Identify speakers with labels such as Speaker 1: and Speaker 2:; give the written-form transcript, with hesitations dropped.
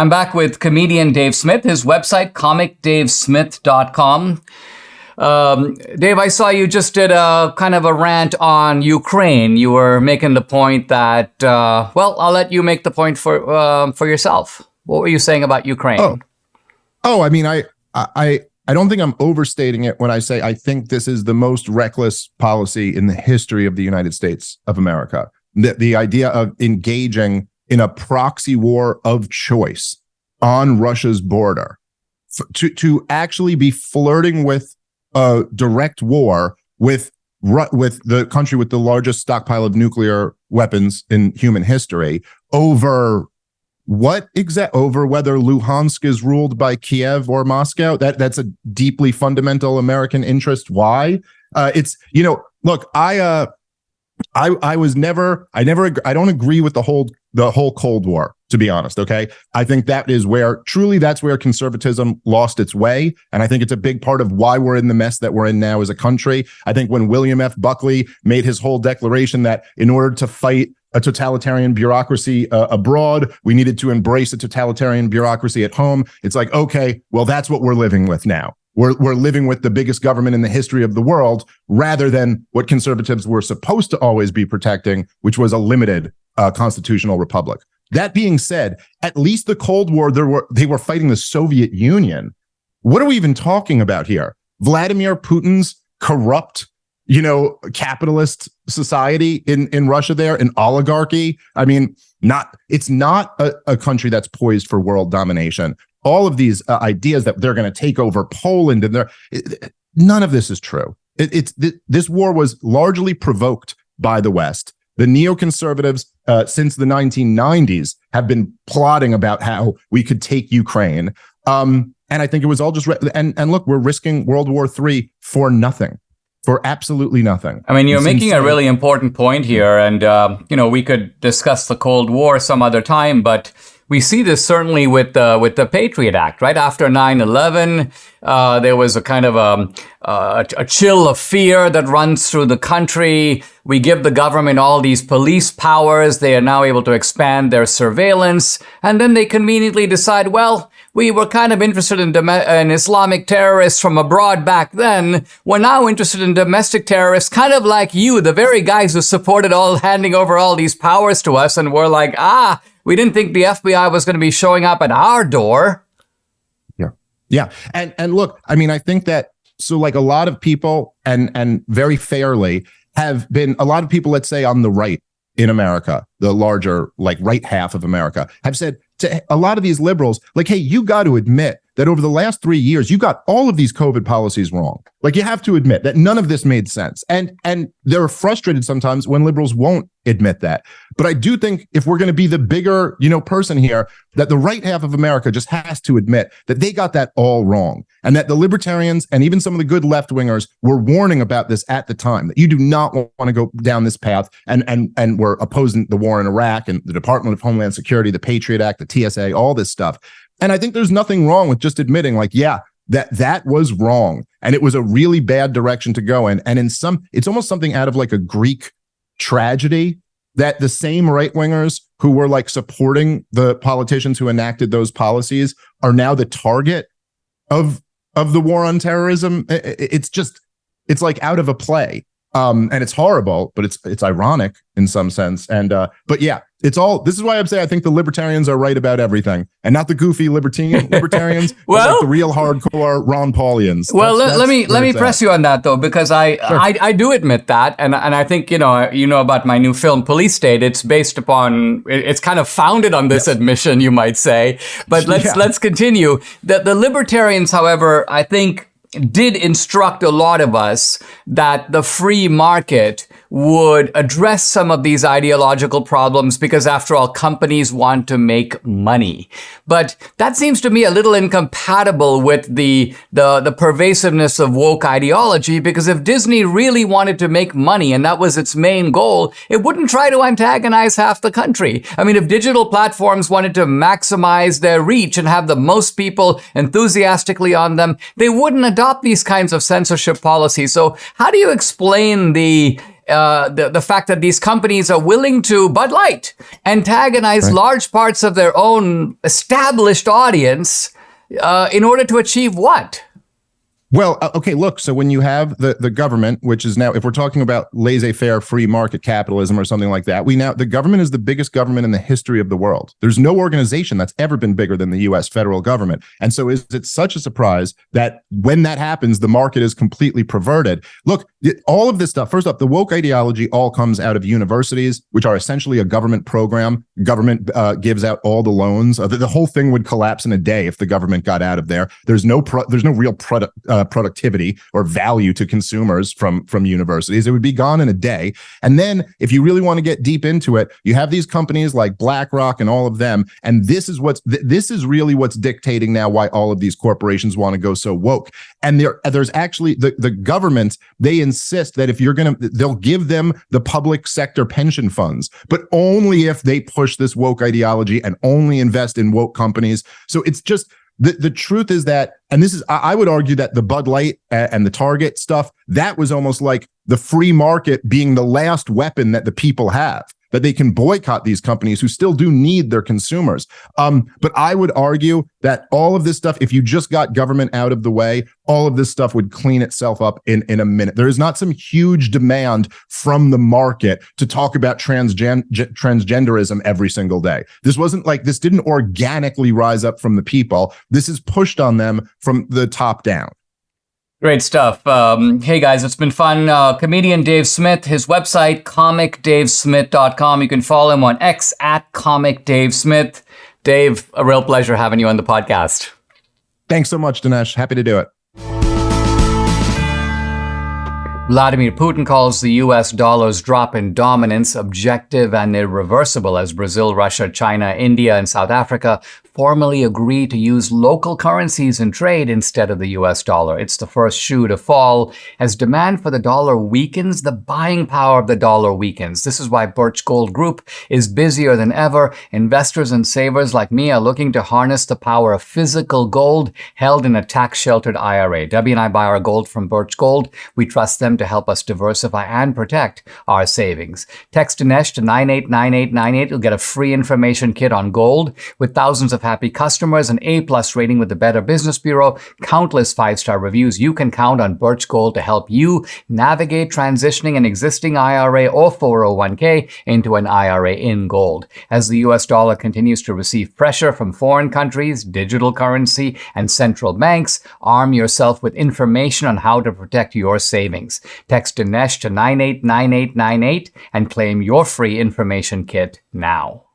Speaker 1: I'm back with comedian Dave Smith, his website, comicdavesmith.com. Dave, I saw you just did a kind of a rant on Ukraine. You were making the point that, I'll let you make the point for yourself. What were you saying about Ukraine?
Speaker 2: I mean, I don't think I'm overstating it when I say I think this is the most reckless policy in the history of the United States of America. The idea of engaging in a proxy war of choice on Russia's border, to actually be flirting with a direct war with the country with the largest stockpile of nuclear weapons in human history over over whether Luhansk is ruled by Kiev or Moscow. That's a deeply fundamental American interest. Why? Look, I don't agree with the whole Cold War, to be honest. Okay. I think that's where conservatism lost its way. And I think it's a big part of why we're in the mess that we're in now as a country. I think when William F. Buckley made his whole declaration that in order to fight a totalitarian bureaucracy abroad, we needed to embrace a totalitarian bureaucracy at home. It's like, okay, well, that's what we're living with now. We're living with the biggest government in the history of the world, rather than what conservatives were supposed to always be protecting, which was a limited constitutional republic. That being said, at least the Cold War, they were fighting the Soviet Union. What are we even talking about here? Vladimir Putin's corrupt, capitalist society in Russia there, an oligarchy. I mean, it's not a country that's poised for world domination. All of these ideas that they're going to take over Poland, and none of this is true. This war was largely provoked by the West. The neoconservatives since the 1990s have been plotting about how we could take Ukraine. And I think it was all just and look, we're risking World War III for nothing. For absolutely nothing.
Speaker 1: I mean, you're making a really important point here, and we could discuss the Cold War some other time, but we see this certainly with the Patriot Act, right? After 9/11, there was a kind of a chill of fear that runs through the country. We give the government all these police powers. They are now able to expand their surveillance, and then they conveniently decide, well, we were kind of interested in Islamic terrorists from abroad back then. We're now interested in domestic terrorists, kind of like you, the very guys who supported handing over all these powers to us, and we're like, we didn't think the FBI was going to be showing up at our door.
Speaker 2: Yeah. And look, I mean, I think that, so like a lot of people, and very fairly, have been, a lot of people, let's say on the right in America, the larger, like right half of America, have said to a lot of these liberals, like, hey, you got to admit that over the last 3 years, you got all of these COVID policies wrong. Like, you have to admit that none of this made sense. And they're frustrated sometimes when liberals won't admit that. But I do think if we're going to be the bigger, person here, that the right half of America just has to admit that they got that all wrong. And that the libertarians and even some of the good left-wingers were warning about this at the time, that you do not want to go down this path. And were opposing the war in Iraq and the Department of Homeland Security, the Patriot Act, the TSA, all this stuff. And I think there's nothing wrong with just admitting, like, yeah, that was wrong. And it was a really bad direction to go in. And it's almost something out of like a Greek tragedy, that the same right-wingers who were like supporting the politicians who enacted those policies are now the target of the war on terrorism. It's like out of a play. And it's horrible, but it's ironic in some sense. And but yeah, this is why I'm saying I think the libertarians are right about everything, and not the goofy libertarians, well, but like the real hardcore Ron Paulians.
Speaker 1: Well, let me press you on that though, because I do admit that, and I think you know about my new film Police State. It's based upon, it's kind of founded on this admission, you might say. But let's continue. The libertarians, however, I think, did instruct a lot of us that the free market would address some of these ideological problems because, after all, companies want to make money. But that seems to me a little incompatible with the pervasiveness of woke ideology, because if Disney really wanted to make money and that was its main goal, it wouldn't try to antagonize half the country. I mean, if digital platforms wanted to maximize their reach and have the most people enthusiastically on them, they wouldn't adopt these kinds of censorship policies. So how do you explain the the fact that these companies are willing to, Bud Light, antagonize large parts of their own established audience in order to achieve what?
Speaker 2: Well, okay, look, so when you have the government, which is now, if we're talking about laissez-faire free market capitalism or something like that, the government is the biggest government in the history of the world. There's no organization that's ever been bigger than the US federal government. And so is it such a surprise that when that happens, the market is completely perverted? Look, all of this stuff, first off, the woke ideology all comes out of universities, which are essentially a government program. Government gives out all the loans. The whole thing would collapse in a day if the government got out of there. There's no real productivity or value to consumers from universities. It would be gone in a day. And then if you really want to get deep into it, you have these companies like BlackRock and all of them. And this is really what's dictating now why all of these corporations want to go so woke. And there's actually the government, they insist that if they'll give them the public sector pension funds, but only if they push this woke ideology and only invest in woke companies. So it's just, the truth is that, and this is, I would argue that the Bud Light and the Target stuff, that was almost like the free market being the last weapon that the people have, that they can boycott these companies who still do need their consumers. But I would argue that all of this stuff, if you just got government out of the way, all of this stuff would clean itself up in a minute. There is not some huge demand from the market to talk about transgenderism every single day. This didn't organically rise up from the people. This is pushed on them from the top down.
Speaker 1: Great stuff. Hey guys, it's been fun. Comedian Dave Smith, his website, comicdavesmith.com. You can follow him on X at comicdavesmith. Dave, a real pleasure having you on the podcast.
Speaker 2: Thanks so much, Dinesh. Happy to do it.
Speaker 1: Vladimir Putin calls the US dollar's drop in dominance objective and irreversible as Brazil, Russia, China, India, and South Africa formally agree to use local currencies in trade instead of the US dollar. It's the first shoe to fall. As demand for the dollar weakens, the buying power of the dollar weakens. This is why Birch Gold Group is busier than ever. Investors and savers like me are looking to harness the power of physical gold held in a tax-sheltered IRA. Debbie and I buy our gold from Birch Gold. We trust them to help us diversify and protect our savings. Text Dinesh to 989898. You'll get a free information kit on gold with thousands of happy customers, an A+ rating with the Better Business Bureau, countless 5-star reviews. You can count on Birch Gold to help you navigate transitioning an existing IRA or 401k into an IRA in gold. As the US dollar continues to receive pressure from foreign countries, digital currency, and central banks, arm yourself with information on how to protect your savings. Text Dinesh to 989898 and claim your free information kit now.